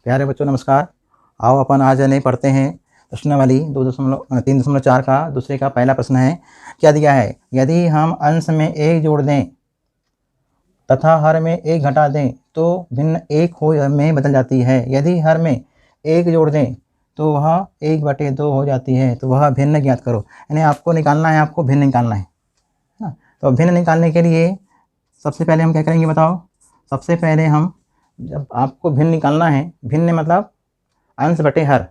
प्यारे बच्चों नमस्कार। आओ अपन आज नहीं पढ़ते हैं प्रश्नावली 3.4 का दूसरे का पहला प्रश्न है। क्या दिया है? यदि हम अंश में एक जोड़ दें तथा हर में एक घटा दें तो भिन्न एक हो में बदल जाती है। यदि हर में एक जोड़ दें तो वह 1/2 हो जाती है। तो वह भिन्न ज्ञात करो। यानी आपको निकालना है, आपको भिन्न निकालना है ना। तो भिन्न निकालने के लिए सबसे पहले हम क्या करेंगे बताओ। सबसे पहले हम जब आपको भिन्न निकालना है, भिन्न मतलब अंश बटे हर,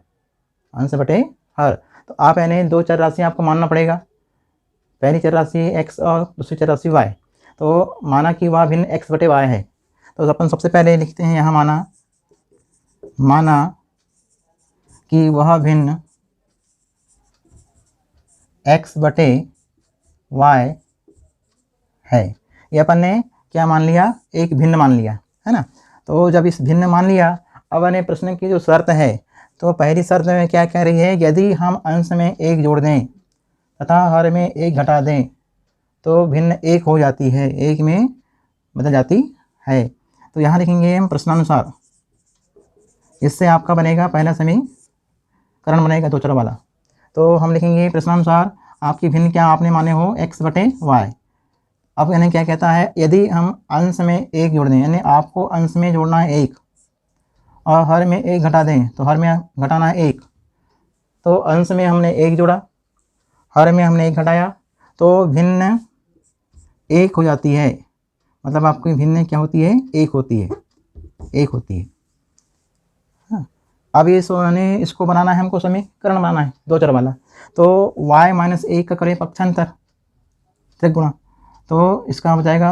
अंश बटे हर। तो आप यानी दो चर राशि आपको मानना पड़ेगा। पहली चर राशि x और दूसरी चर राशि y। तो माना कि वह भिन्न x बटे y है। तो अपन सबसे पहले लिखते हैं यहाँ माना कि वह भिन्न x बटे y है। ये अपन ने क्या मान लिया? एक भिन्न मान लिया है ना। तो जब इस भिन्न मान लिया, अब ने प्रश्न की जो शर्त है, तो पहली शर्त में क्या कह रही है? यदि हम अंश में एक जोड़ दें तथा हर में एक घटा दें तो भिन्न एक हो जाती है, एक में बदल जाती है। तो यहाँ लिखेंगे हम प्रश्नानुसार। इससे आपका बनेगा पहला समीकरण बनेगा दो चर वाला। तो हम लिखेंगे प्रश्नानुसार आपकी भिन्न क्या आपने माने हो? x बटे y। अब यानी क्या कहता है? यदि हम अंश में एक जोड़ दें, यानी आपको अंश में जोड़ना है एक और हर में एक घटा दें तो हर में घटाना है एक। तो अंश में हमने एक जोड़ा, हर में हमने एक घटाया, तो भिन्न एक हो जाती है। मतलब आपकी भिन्न क्या होती है? एक होती है, एक होती है। हाँ। अब ये इसको बनाना है, हमको समीकरण बनाना है दो चर वाला। तो y - 1 का करें पक्षांतर त्रिगुणा। तो इसका हो जाएगा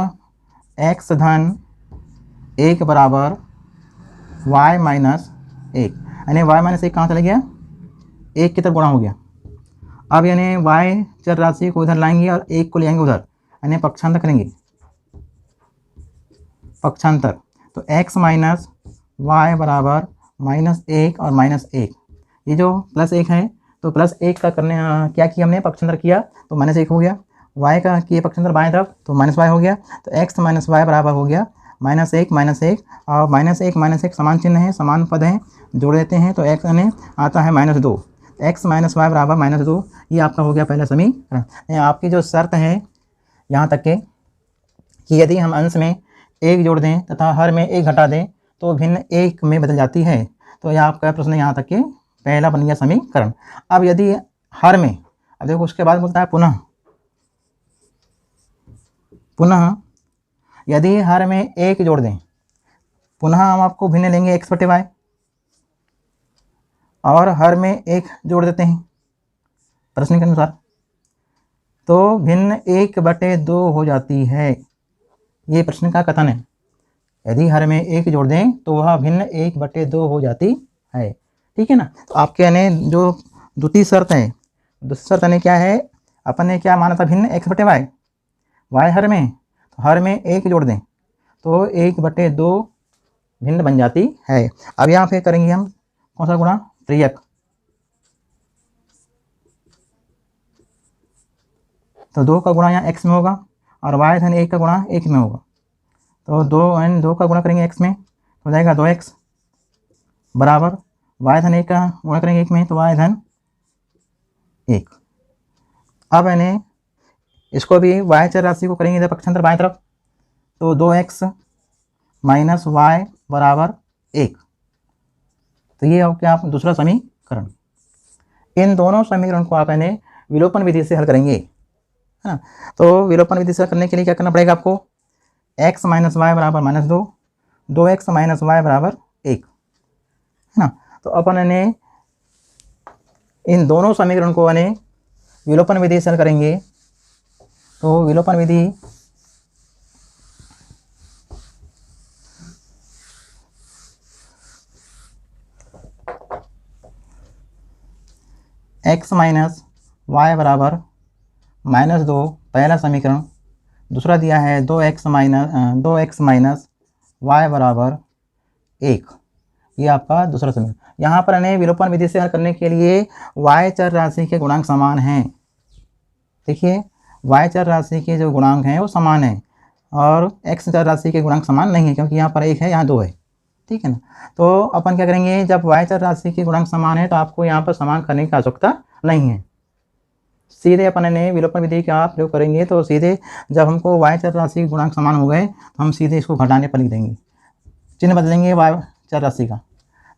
x धन 1 बराबर y - 1। यानी y - 1 कहाँ चला गया? एक की तरफ गुणा हो गया। अब यानी y चर राशि को इधर लाएंगे और एक को ले आएंगे उधर, यानी पक्षांतर करेंगे, पक्षांतर। तो x - y बराबर -1 और -1। ये जो +1 है तो +1 का करने क्या किया हमने? पक्षांतर किया तो -1 हो गया। y का किए पक्षांतर बाएं तरफ तो -y हो गया। तो x - y बराबर हो गया -1 -1 और -1 समान चिन्ह है, समान पद हैं, जोड़ देते हैं तो x यानी आता है -2। x - y बराबर -2। ये आपका हो गया पहला समीकरण। आपकी जो शर्त है यहाँ तक के कि यदि हम अंश में एक जोड़ दें तथा हर में एक घटा दें तो भिन्न एक में बदल जाती है। तो यह आपका प्रश्न यहाँ तक के पहला बन गया समीकरण। अब यदि हर में, अब देखो उसके बाद बोलता है पुनः यदि हर में एक जोड़ दें, पुनः हम आपको भिन्न लेंगे x बटे y और हर में एक जोड़ देते हैं प्रश्न के अनुसार, तो भिन्न 1/2 हो जाती है। ये प्रश्न का कथन है। यदि हर में एक जोड़ दें तो वह भिन्न 1/2 हो जाती है। ठीक है ना। तो आपके यानी जो द्वितीय शर्त है, दूसरी शर्त यानी क्या है? अपन ने क्या माना था? भिन्न x बटे y, y हर में, तो हर में एक जोड़ दें तो 1/2 भिन्न बन जाती है। अब यहाँ पे करेंगे हम कौन सा गुणा? त्रियक। तो 2 का गुणा यहाँ x में होगा और y धन 1 का गुणा 1 में होगा। तो 2 का गुणा करेंगे x में तो हो जाएगा 2x बराबर y धन 1 का गुणा करेंगे 1 में तो y धन 1। अब यानी इसको भी y चर राशि को करेंगे इधर पक्षांतर बाएं तरफ, तो 2x - y बराबर 1। तो ये हो क्या? आप दूसरा समीकरण। इन दोनों समीकरण को आप यानी विलोपन विधि से हल करेंगे, है ना। तो विलोपन विधि से हल करने के लिए क्या करना पड़ेगा आपको? x - y बराबर -2, 2x - y बराबर 1, है ना। तो अपन ने इन दोनों समीकरण को यानी विलोपन विधि से हल करेंगे। तो विलोपन विधि x - y बराबर -2 पहला समीकरण, दूसरा दिया है 2x - y बराबर 1। ये आपका दूसरा समीकरण। यहाँ पर यानी विलोपन विधि से हल करने के लिए y चर राशि के गुणांक समान हैं। देखिए y चर राशि के जो गुणांक हैं वो समान हैं और x चर राशि के गुणांक समान नहीं है, क्योंकि यहाँ पर 1 है, यहाँ 2 है। ठीक है ना। तो अपन क्या करेंगे, जब y चर राशि के गुणांक समान है तो आपको यहाँ पर समान करने की आवश्यकता नहीं है, सीधे अपन ने विलोपन विधि का प्रयोग करेंगे। तो सीधे जब हमको y चर राशि के गुणांक समान हो गए तो हम सीधे इसको घटाने पर लिख देंगे, चिन्ह बदलेंगे y चर राशि का।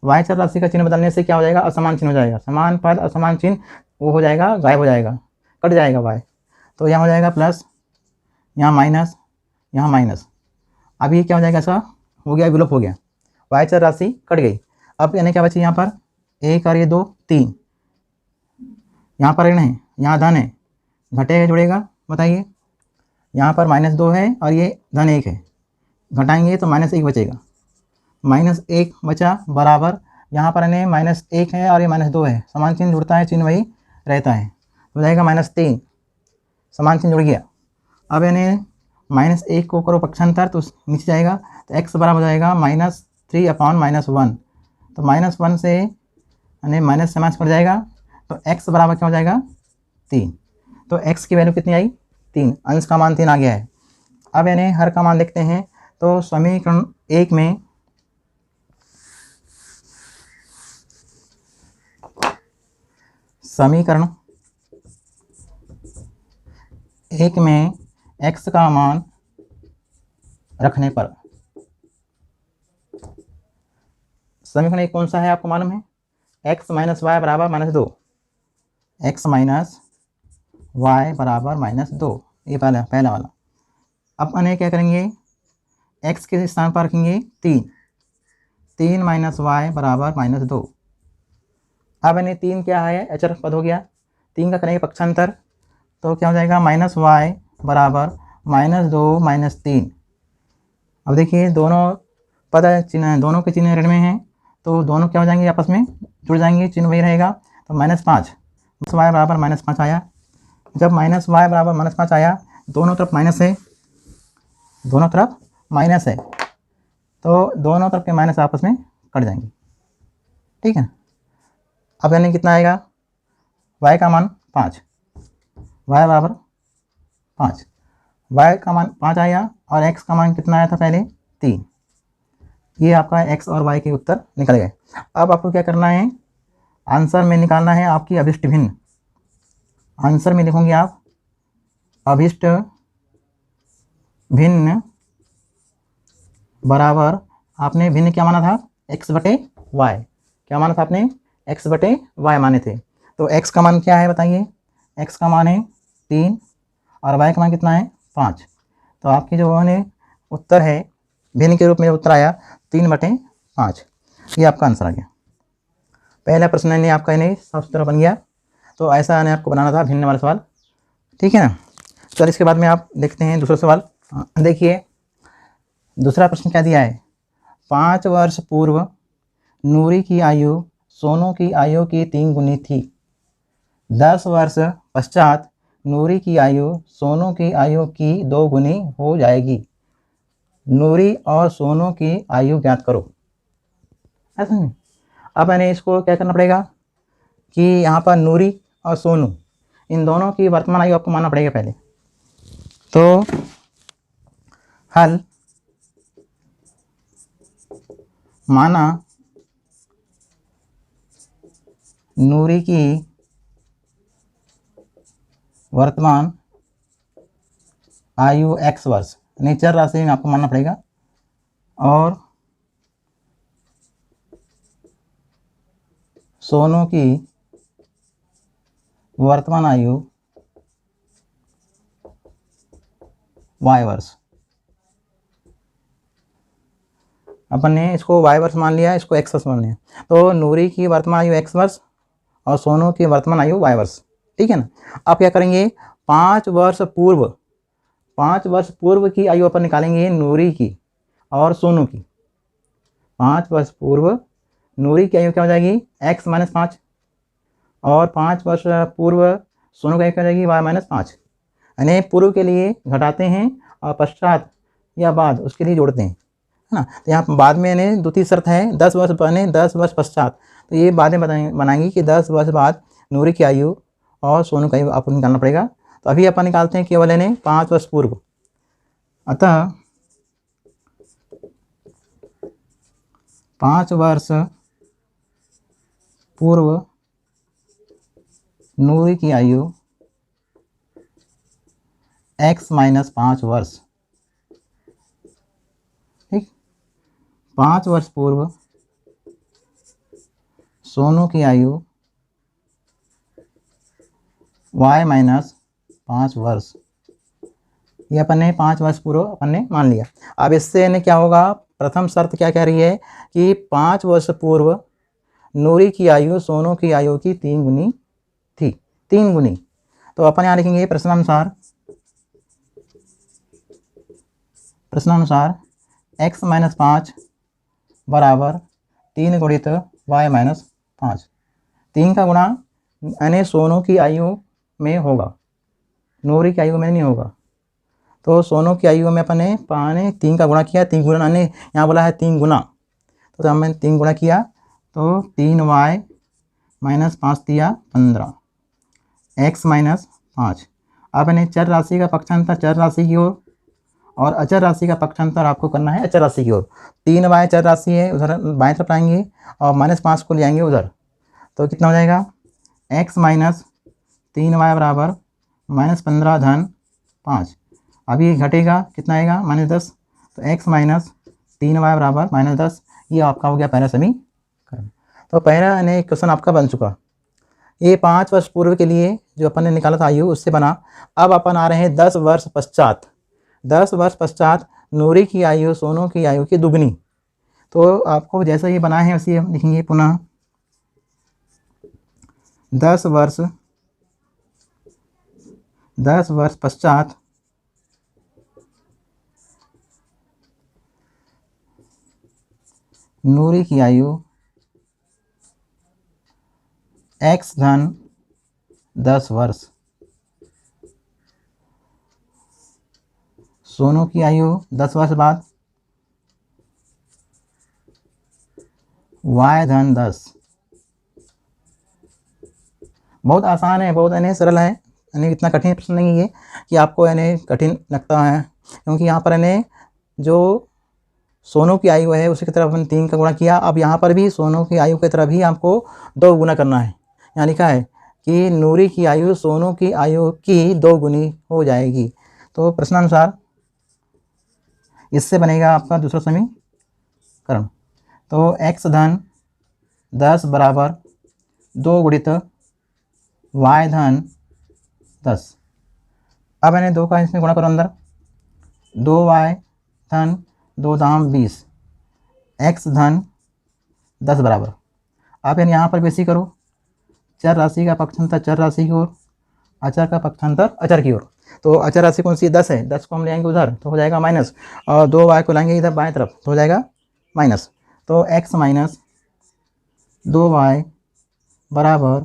y चर राशि का चिन्ह बदलने से क्या हो जाएगा, असमान चिन्ह हो जाएगा, समान पद असमान चिन्ह वो हो जाएगा, गायब हो जाएगा, कट जाएगा y। तो यहाँ हो जाएगा प्लस, यहाँ माइनस, यहाँ माइनस। अब ये क्या हो जाएगा, ऐसा हो गया, विलोप हो गया, y चर राशि कट गई। अब यानी क्या बची यहाँ पर, 1 और ये 2 3, यहाँ पर ऋण है, यहाँ धन है, घटेगा जुड़ेगा बताइए। यहाँ पर -2 है और ये धन 1 है, घटाएंगे तो -1 बचेगा, -1 बचा बराबर, यहाँ पर इन्हें -1 है और ये -2 है, समान चिन्ह जुड़ता है, चिन्ह वही रहता है, हो जाएगा -3, समान चिन्ह जुड़ गया। अब इन्हें -1 को करो पक्षांतर तो नीचे जाएगा, तो x बराबर हो जाएगा -3/-1, तो -1 से यानी माइनस से माइनस कट जाएगा, तो x बराबर क्या हो जाएगा 3। तो x की वैल्यू कितनी आई 3, अंश का मान 3 आ गया है। अब यानी हर का मान देखते हैं, तो समीकरण 1 में x का मान रखने पर, समीकरण 1 कौन सा है आपको मालूम है, x माइनस वाई बराबर -2, x माइनस वाई बराबर -2, ये पहला वाला। अब अन्य क्या करेंगे, x के स्थान पर रखेंगे 3 माइनस वाई बराबर -2। अब इन्हें 3 क्या है, अचर पद हो गया, 3 का करेंगे पक्षांतर, तो क्या हो जाएगा -y बराबर -2 -3। अब देखिए दोनों पद चिन्ह, दोनों के चिन्ह ऋण में हैं, तो दोनों क्या हो जाएंगे, आपस में जुड़ जाएंगे, चिन्ह वही रहेगा। तो -5, y बराबर -5 आया। जब -y बराबर -5 आया, दोनों तरफ माइनस है, दोनों तरफ माइनस है, तो दोनों तरफ के माइनस आपस में कट जाएंगे, ठीक है। अब यानी कितना आएगा, y का मान 5, y बराबर 5, y का मान 5 आया और x का मान कितना आया था पहले 3। ये आपका x और y के उत्तर निकल गए। अब आपको क्या करना है, आंसर में निकालना है आपकी अभिष्ट भिन्न। आंसर में लिखोगे आप अभिष्ट भिन्न बराबर, आपने भिन्न क्या माना था, x/y, क्या माना था आपने, x/y माने थे। तो x का मान क्या है बताइए, x का मान है 3 और y का मान कितना है 5। तो आपकी जो उत्तर है भिन्न के रूप में उत्तर आया 3/5, ये आपका आंसर आ गया। पहला प्रश्न ने आपका इन्हें साफ सुथरा बन गया। तो ऐसा आपको बनाना था भिन्न वाला सवाल, ठीक है ना। चल इसके बाद में आप देखते हैं दूसरा सवाल। देखिए दूसरा प्रश्न क्या दिया है, 5 वर्ष पूर्व नूरी की आयु सोनू की आयु की 3 गुनी थी, 10 वर्ष पश्चात नूरी की आयु सोनू की आयु की 2 गुनी हो जाएगी, नूरी और सोनू की आयु ज्ञात करो। ऐसा नहीं, अब मैंने इसको क्या करना पड़ेगा कि यहाँ पर नूरी और सोनू इन दोनों की वर्तमान आयु आपको मानना पड़ेगा पहले। तो हल माना नूरी की वर्तमान आयु x वर्ष, चर राशि में आपको मानना पड़ेगा, और सोनू की वर्तमान आयु y वर्ष। अपन ने इसको y वर्ष मान लिया, इसको x वर्ष मान लिया। तो नूरी की वर्तमान आयु x वर्ष और सोनू की वर्तमान आयु y वर्ष, ठीक है ना। अब क्या करेंगे, 5 वर्ष पूर्व की आयु अपन निकालेंगे नूरी की और सोनू की। 5 वर्ष पूर्व नूरी की आयु क्या हो जाएगी x - 5, और 5 वर्ष पूर्व सोनू की आयु क्या हो जाएगी y - 5। यानी पूर्व के लिए घटाते हैं और पश्चात या बाद उसके लिए जोड़ते हैं, है ना। तो यहाँ बाद में यानी द्वितीय शर्त है 10 वर्ष बने 10 वर्ष पश्चात, तो ये बातें बनाएंगी कि 10 वर्ष बाद नूरी की आयु और सोनू की आयु आपको निकालना पड़ेगा। तो अभी अपन निकालते हैं केवल यानी 5 वर्ष पूर्व। अतः 5 वर्ष पूर्व नूरी की आयु x माइनस 5 वर्ष। ठीक, 5 वर्ष पूर्व सोनू की आयु y माइनस 5 वर्ष। ये अपन ने 5 वर्ष पूर्व अपन ने मान लिया। अब इससे ने क्या होगा, प्रथम शर्त क्या कह रही है कि 5 वर्ष पूर्व नूरी की आयु सोनू की आयु की 3 गुनी थी, 3 गुनी। तो अपन यहाँ लिखेंगे प्रश्नानुसार x माइनस 5 बराबर 3 गुणित y माइनस 5। 3 का गुणा यानी सोनू की आयु में होगा, नूरी की आयु में नहीं होगा। तो सोनू की आयु में अपन ने 3 का गुणा किया, 3 गुणा ने यहाँ बोला है 3 गुना, तो हमने 3 गुणा किया तो 3y माइनस 5 दिया 15, x माइनस 5। अब इन्हें चर राशि का पक्षांतर चर राशि की ओर और अचर राशि का पक्षांतर आपको करना है अचर राशि की ओर। 3y चर राशि है, उधर बाएं तरफ लाएंगे और माइनस 5 को ले आएंगे उधर, तो कितना हो जाएगा x माइनस 3y बराबर माइनस 15 धन 5। अभी घटेगा कितना आएगा -10, तो x माइनस 3y बराबर -10। ये आपका हो गया पहला समीकरण। तो पहला यानी क्वेश्चन आपका बन चुका। ये 5 वर्ष पूर्व के लिए जो अपन ने निकाला था आयु उससे बना। अब अपन आ रहे हैं 10 वर्ष पश्चात। 10 वर्ष पश्चात नूरी की आयु सोनू की आयु की दुगनी। तो आपको जैसा ये बना है उसी हम लिखेंगे पुनः 10 वर्ष पश्चात नूरी की आयु x धन 10 वर्ष, सोनू की आयु 10 वर्ष बाद y धन 10। बहुत आसान है, बहुत यानी सरल है, यानी इतना कठिन प्रश्न नहीं है कि आपको यानी कठिन लगता है, क्योंकि यहाँ पर यानी जो सोनू की आयु है उसकी तरफ अपन 3 का गुणा किया। अब यहाँ पर भी सोनू की आयु की तरफ ही आपको 2 गुना करना है। यहाँ लिखा है कि नूरी की आयु सोनू की आयु की 2 गुनी हो जाएगी। तो प्रश्नानुसार इससे बनेगा आपका दूसरा समीकरण। तो x धन 10 बराबर 2 गुणित y धन 10। अब मैंने 2 का इसमें गुणा करो अंदर, 2y धन 2 दाम 20, x धन 10 बराबर। अब यानी यहाँ पर बेसी करो, चर राशि का पक्षांतर चर राशि की ओर, अचर का पक्षांतर अचर की ओर। तो अचर राशि कौन सी है 10 है, 10 को हम ले आएंगे उधर तो हो जाएगा माइनस, और 2y को लाएंगे इधर बाएं तरफ तो हो जाएगा माइनस। तो x माइनस 2y बराबर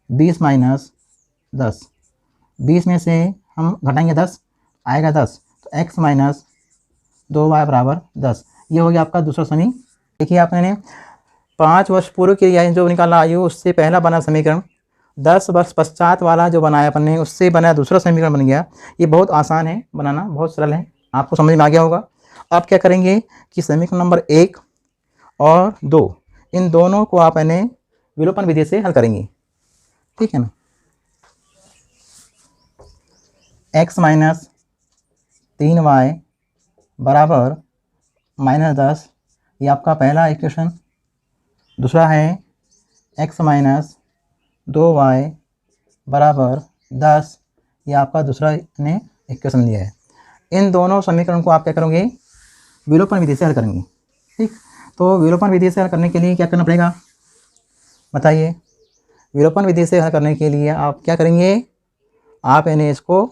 20 माइनस 10। 20 में से हम घटाएंगे 10 आएगा 10, तो x माइनस 2y बराबर 10। ये हो गया आपका दूसरा समीकरण। देखिए आपने 5 वर्ष पूर्व के लिए जो निकाला आयु उससे पहला बना समीकरण, 10 वर्ष पश्चात वाला जो बनाया अपन ने उससे बना दूसरा समीकरण बन गया। ये बहुत आसान है बनाना, बहुत सरल है, आपको समझ में आ गया होगा। आप क्या करेंगे कि समीकरण नंबर 1 और 2 इन दोनों को आप विलोपन विधि से हल करेंगे, ठीक है ना। x माइनस 3y बराबर -10, ये आपका पहला इक्वेशन। दूसरा है x माइनस 2y बराबर 10, ये आपका दूसरा ने इक्वेशन दिया है। इन दोनों समीकरण को आप क्या करोगे, विलोपन विधि से हल करेंगे, ठीक। तो विलोपन विधि से हल करने के लिए क्या करना पड़ेगा बताइए। विलोपन विधि से हल करने के लिए आप क्या करेंगे, आप इसको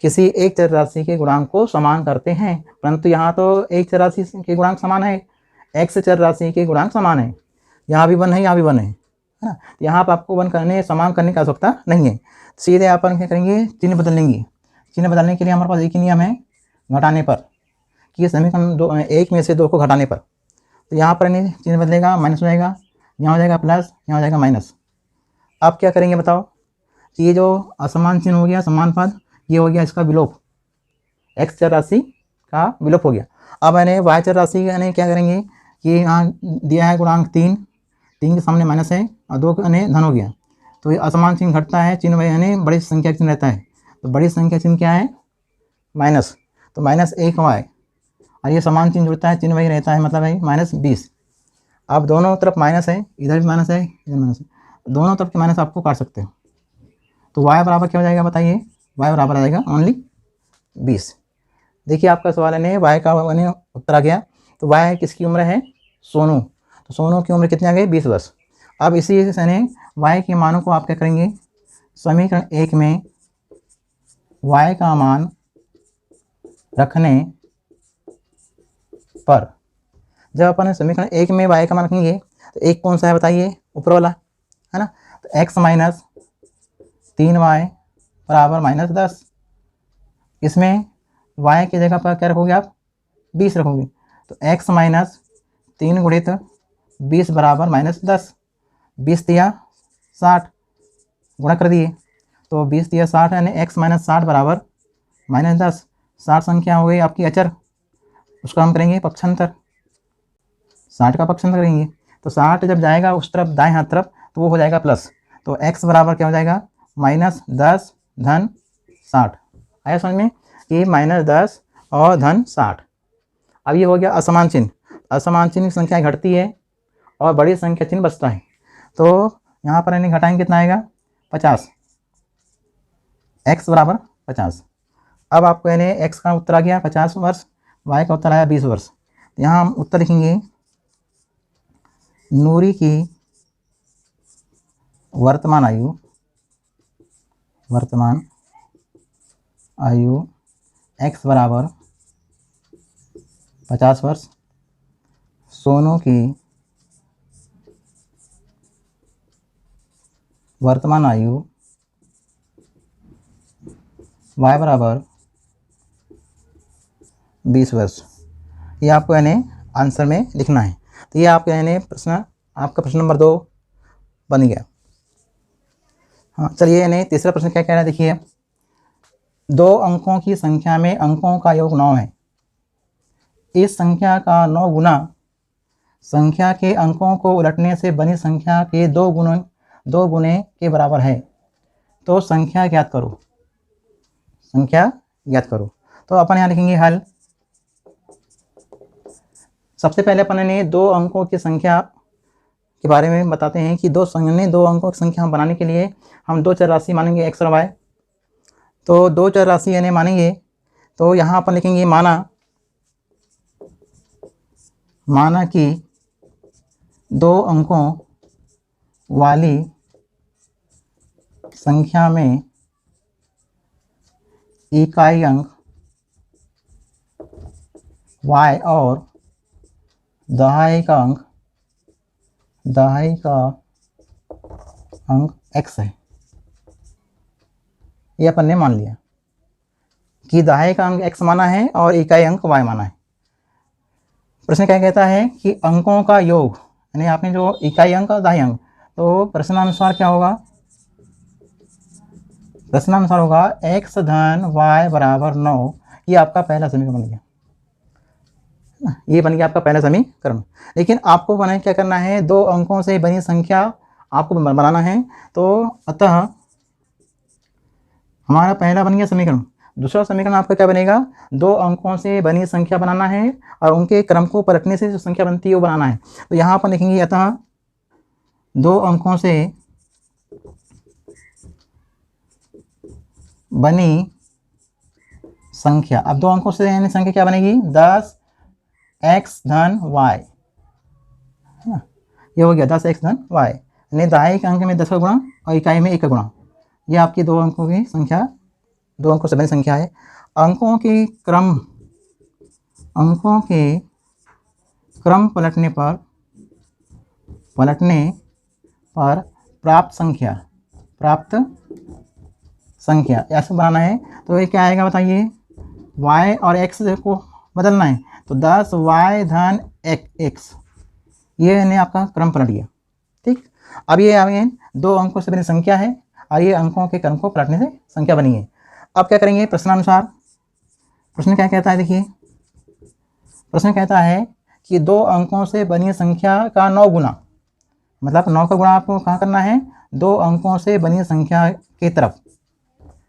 किसी एक चर राशि के गुणांक को समान करते हैं, परंतु यहाँ तो एक चर राशि के गुणांक समान है, x चर राशि के गुणांक समान है, यहाँ भी 1 है यहाँ भी 1 है ना। यहाँ पर आपको 1 समान करने की आवश्यकता नहीं है, सीधे अपन क्या करेंगे चिन्ह बदल लेंगे। चिन्ह बदलने के लिए हमारे पास एक ही नियम है, घटाने पर, कि समीकरण 1 में से 2 को घटाने पर। तो यहाँ पर चिन्ह बदलेगा, माइनस हो जाएगा, यहाँ हो जाएगा प्लस, यहाँ हो जाएगा माइनस। अब क्या करेंगे बताओ कि ये जो असमान चिन्ह हो गया समान पद, ये हो गया इसका विलोप, x चर राशि का विलोप हो गया। अब y चर राशि क्या करेंगे, कि यहाँ दिया है गुणांक 3 के सामने माइनस है और 2 यानी धन हो गया, तो ये असमान चिन्ह घटता है, चिन्ह यानी बड़ी संख्या चिन्ह रहता है, तो बड़ी संख्या चिन्ह क्या है माइनस, तो -1y और ये समान चिन्ह जुड़ता है, चिन्ह वही रहता है, मतलब है -20। अब दोनों तरफ माइनस है, इधर भी माइनस है, इधर माइनस है, दोनों तरफ के माइनस आपको काट सकते हो, तो y बराबर क्या हो जाएगा बताइए, y बराबर आ जाएगा ओनली 20। देखिए आपका सवाल है y का उत्तर आ गया। तो y किसकी उम्र है, सोनू, तो सोनू की उम्र कितनी आ गई 20 वर्ष। अब इसी से y के मानों को आप क्या करेंगे, समीकरण 1 में y का मान रखने पर, जब अपन समीकरण 1 में y का मान रखेंगे तो एक कौन सा है बताइए, ऊपर वाला है ना, तो x माइनस 3y बराबर -10। इसमें y की जगह पर क्या रखोगे आप 20 रखोगे, तो x माइनस 3 गुणित 20 बराबर -10, 20 दिया 60 गुणा कर दिए, तो 20 दिया 60 यानी x माइनस 60 बराबर -10। 60 संख्या हो गई आपकी अचर, उसका हम करेंगे पक्षांतर, 60 का पक्षांतर करेंगे, तो 60 जब जाएगा उस तरफ दाएं हाथ तरफ तो वो हो जाएगा प्लस, तो x बराबर क्या हो जाएगा -10 धन 60। आया समझ में कि -10 और धन 60। अब ये हो गया असमान चिन्ह, असमान चिन्ह संख्या घटती है और बड़ी संख्या चिन्ह बचता है, तो यहाँ पर इन्हें घटाएंगे कितना आएगा 50, x बराबर 50। अब आपको यानी x का उत्तर आ गया 50 वर्ष, y का उत्तर आया 20 वर्ष। यहाँ हम उत्तर लिखेंगे नूरी की वर्तमान आयु x बराबर 50 वर्ष, सोनू की वर्तमान आयु y बराबर 20 वर्ष। ये आपको यानी आंसर में लिखना है। तो ये आपका यानी प्रश्न, आपका प्रश्न नंबर 2 बन गया। हाँ चलिए यानी तीसरा प्रश्न क्या कह रहा है, देखिए 2 अंकों की संख्या में अंकों का योग 9 है, इस संख्या का 9 गुना संख्या के अंकों को उलटने से बनी संख्या के 2 गुने के बराबर है, तो संख्या ज्ञात करो, संख्या ज्ञात करो। तो अपन यहाँ लिखेंगे हल। सबसे पहले अपन ने 2 अंकों की संख्या के बारे में बताते हैं कि 2 अंकों की संख्या हम बनाने के लिए हम 2 चर राशि मानेंगे x और y। तो 2 चर राशि यानी मानेंगे, तो यहाँ अपन लिखेंगे माना कि 2 अंकों वाली संख्या में इकाई अंक y और दहाई का अंक x है। ये अपन ने मान लिया कि दहाई का अंक x माना है और इकाई अंक y माना है। प्रश्न क्या कहता है कि अंकों का योग, यानी आपने जो इकाई अंक और दहाई अंक, तो प्रश्नानुसार क्या होगा, प्रश्नानुसार होगा x धन y बराबर 9। ये आपका पहला समीकरण बन गया, ये बन गया आपका पहला समीकरण। लेकिन आपको बना क्या करना है, 2 अंकों से बनी संख्या आपको बनाना है, तो अतः हमारा पहला बन गया समीकरण। दूसरा समीकरण आपका क्या बनेगा, 2 अंकों से बनी संख्या बनाना है और उनके क्रम को पलटने से जो संख्या बनती है वो बनाना है। तो यहाँ पर लिखेंगे अतः 2 अंकों से बनी संख्या, अब 2 अंकों से यानी संख्या क्या बनेगी 10x धन y, है ना, ये हो गया 10x धन y, यानी दहाई के अंक में 10 का गुणा और इकाई में 1 का गुणा। ये आपकी 2 अंकों की संख्या, 2 अंकों से बनी संख्या है। अंकों के क्रम पलटने पर प्राप्त संख्या ऐसे बनाना है। तो ये क्या आएगा बताइए, y और x को बदलना है, तो 10y धन x, ये ने आपका क्रम पलट गया। ठीक, अब ये आ गए 2 अंकों से बनी संख्या है और ये अंकों के क्रम को पलटने से संख्या बनी है। अब क्या करेंगे प्रश्नानुसार, प्रश्न क्या कहता है, देखिए प्रश्न कहता है कि 2 अंकों से बनी संख्या का 9 गुना, मतलब 9 का गुणा आपको कहाँ करना है, 2 अंकों से बनी संख्या की तरफ,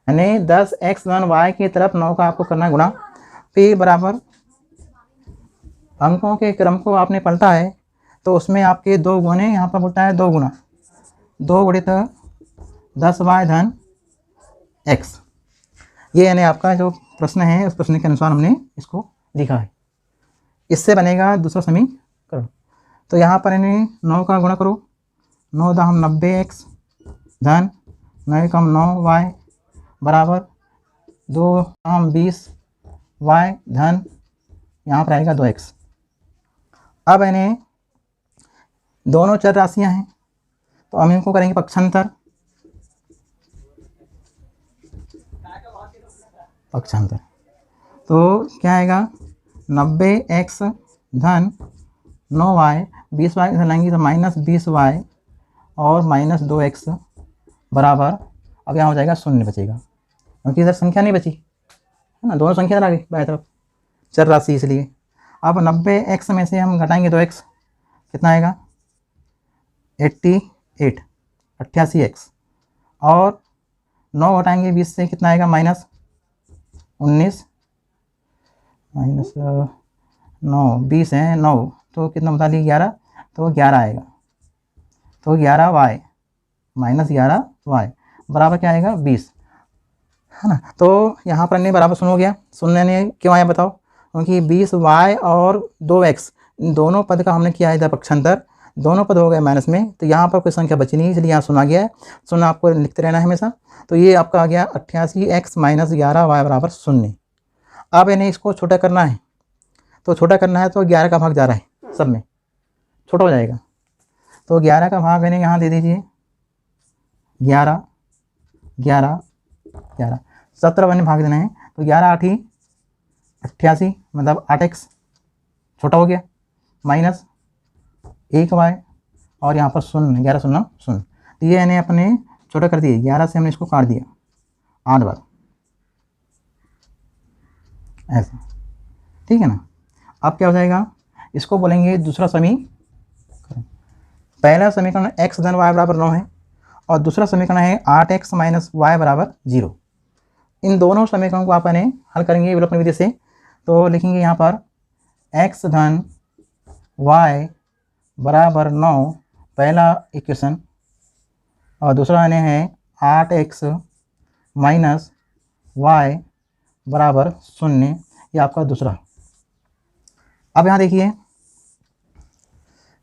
यानी 10x धन y की तरफ 9 का आपको करना है गुणा। p बराबर अंकों के क्रम को आपने पलटा है तो उसमें आपके 2 गुणे, यहाँ पर बोलता है 2 गुना 2 गुणित 10y धन x। ये यानी आपका जो प्रश्न है उस प्रश्न के अनुसार हमने इसको लिखा है। इससे बनेगा दूसरा समीकरण। तो यहाँ पर इन्हें 9 का गुणा करो, 9 दाम 90x धन 9 कम 9y बराबर 2 दाम 20y धन यहाँ पर आएगा 2x। अब इन्हें दोनों चर राशियाँ हैं तो हम इनको करेंगे पक्षांतर। तो क्या आएगा, 90x धन 9y, 20y इधर लाएंगे तो -20y और -2x बराबर, अब यहाँ हो जाएगा 0 बचेगा, क्योंकि इधर संख्या नहीं बची है ना, दोनों संख्या आ गई बाएं तरफ चर राशि इसलिए। अब 90x में से हम घटाएंगे 2x, कितना आएगा 88x, और 9 घटाएंगे 20 से, कितना आएगा -19, -9 20 है 9, तो कितना बता दी 11, तो 11 आएगा। तो 11y -11y बराबर क्या आएगा 20, है ना। तो यहाँ पर नहीं बराबर शून्य हो गया। शून्य ने क्यों आया बताओ, क्योंकि 20y और 2x इन दोनों पद का हमने किया है इधर पक्षांतर, दोनों पद हो गए माइनस में, तो यहाँ पर कोई संख्या बची नहीं, इसलिए यहाँ शून्य आ गया है। शून्य आपको लिखते रहना है हमेशा। तो ये आपका आ गया 88x -11y बराबर 0। अब इन्हें इसको छोटा करना है, तो छोटा करना है तो 11 का भाग जा रहा है, सब में छोटा हो जाएगा। तो 11 का भाग इन्हें यहाँ दे दीजिए, 11 11 11 17 बने भाग देना है, तो 11 8 88, मतलब 8x छोटा हो गया, -1y और यहाँ पर 0, 11 0 0। तो ये इन्हें अपने छोटा कर दिए, 11 से हमने इसको काट दिया 8 बार, ऐसा, ठीक है ना। अब क्या हो जाएगा, इसको बोलेंगे दूसरा समीकरण। पहला समीकरण x धन y बराबर 9 है और दूसरा समीकरण है 8x -y बराबर 0। इन दोनों समीकरणों को आप हल करेंगे विलोपन विधि से। तो लिखेंगे यहाँ पर x धन y बराबर 9 पहला इक्वेशन, और दूसरा है 8x -y बराबर 0, ये आपका दूसरा। अब यहाँ देखिए,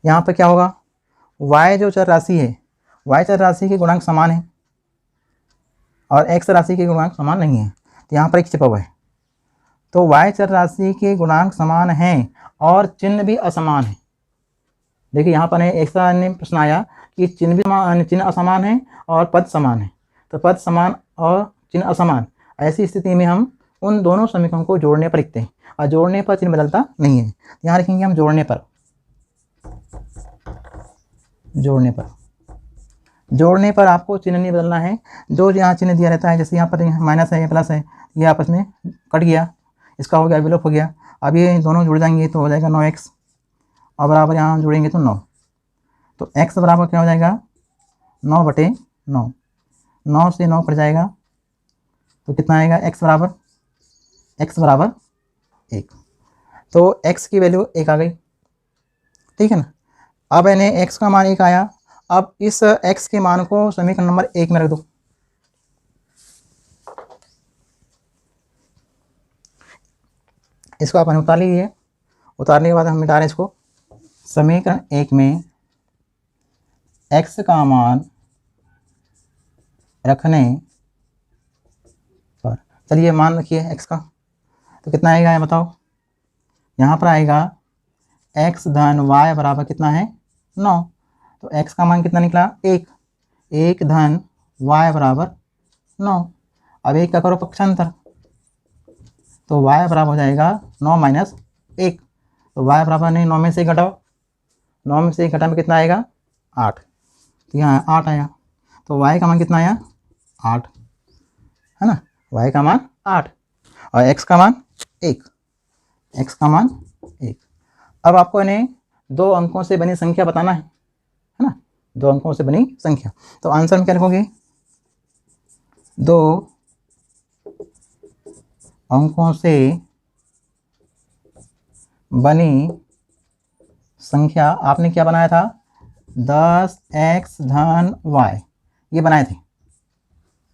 यहाँ पर क्या होगा, y जो चर राशि है, y चर राशि के गुणांक समान है और x राशि के गुणांक समान नहीं है, तो यहाँ पर एक छिपा हुआ है। तो y चर राशि के गुणांक समान हैं और चिन्ह भी असमान है। देखिए यहाँ पर ऐसा प्रश्न आया कि चिन्ह भी चिन्ह असमान है और पद समान है, तो पद समान और चिन्ह असमान, ऐसी स्थिति में हम उन दोनों समीकरणों को जोड़ने पर लिखते हैं, और जोड़ने पर चिन्ह बदलता नहीं है। यहाँ लिखेंगे हम जोड़ने पर आपको चिन्ह नहीं बदलना है। जो यहाँ चिन्ह दिया रहता है, जैसे यहाँ पर माइनस है, प्लस है, ये आपस में कट गया, इसका हो गया विलोप हो गया। अब ये दोनों जुड़ जाएंगे तो हो जाएगा 9x, और बराबर यहाँ जोड़ेंगे तो 9, तो x बराबर क्या हो जाएगा 9/9, 9 से 9 कट जाएगा, तो कितना आएगा x बराबर 1। तो x की वैल्यू 1 आ गई, ठीक है ना। अब इन्हें x का मान 1 आया। अब इस x के मान को समीकरण नंबर 1 में रख दो। इसको आप उतार लीजिए, उतारने के बाद हम मिटा रहे हैं इसको। समीकरण 1 में x का मान रखने पर, चलिए मान रखिए x का, तो कितना आएगा ये बताओ। यहाँ पर आएगा x धन y बराबर कितना है 9, तो x का मान कितना निकला 1, 1 धन y बराबर 9। अब 1 का करो पक्षांतर, तो y बराबर हो जाएगा 9 - 1, तो y बराबर नहीं 9 में से घटाओ, 9 में से घटा में कितना आएगा 8, तो यहाँ 8 आया, तो y का मान कितना आया 8, है ना, y का मान 8 और x का मान 1, x का मान 1। अब आपको इन्हें 2 अंकों से बनी संख्या बताना है ना, 2 अंकों से बनी संख्या। तो आंसर में क्या लिखोगे, 2 अंकों से बनी संख्या आपने क्या बनाया था, 10x धन y, ये बनाए थे।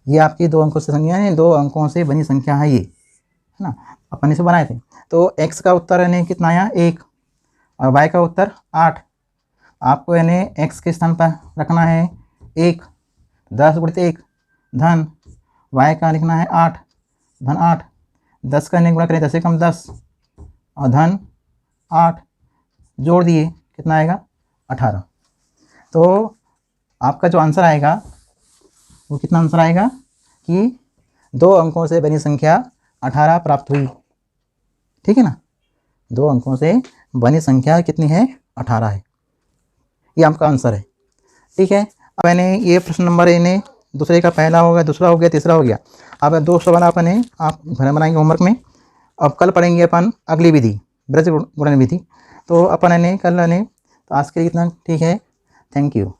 ये आपकी 2 अंकों से संख्या है, 2 अंकों से बनी संख्या है ये, है ना, अपन इसे बनाए थे। तो x का उत्तर यानी कितना आया, 1, और y का उत्तर 8। आपको यानी x के स्थान पर रखना है 1, 10 गुणित 1 धन y का लिखना है 8 धन 8, 10 का गुणा करें 10 से कम 10 और धन 8 जोड़ दिए, कितना आएगा 18। तो आपका जो आंसर आएगा वो कितना आंसर आएगा कि 2 अंकों से बनी संख्या 18 प्राप्त हुई। ठीक है ना, 2 अंकों से बनी संख्या कितनी है, 18 है, ये आपका आंसर है। ठीक है, अब मैंने ये प्रश्न नंबर इन्हें दूसरे का पहला हो गया, दूसरा हो गया, तीसरा हो गया। अब 2 सवाल अपने आप घर में बनाएंगे होमवर्क में। अब कल पढ़ेंगे अपन अगली विधि, ब्रज गुणन विधि। तो अपन इन्हें कल तो आज के लिए इतना ठीक है, थैंक यू।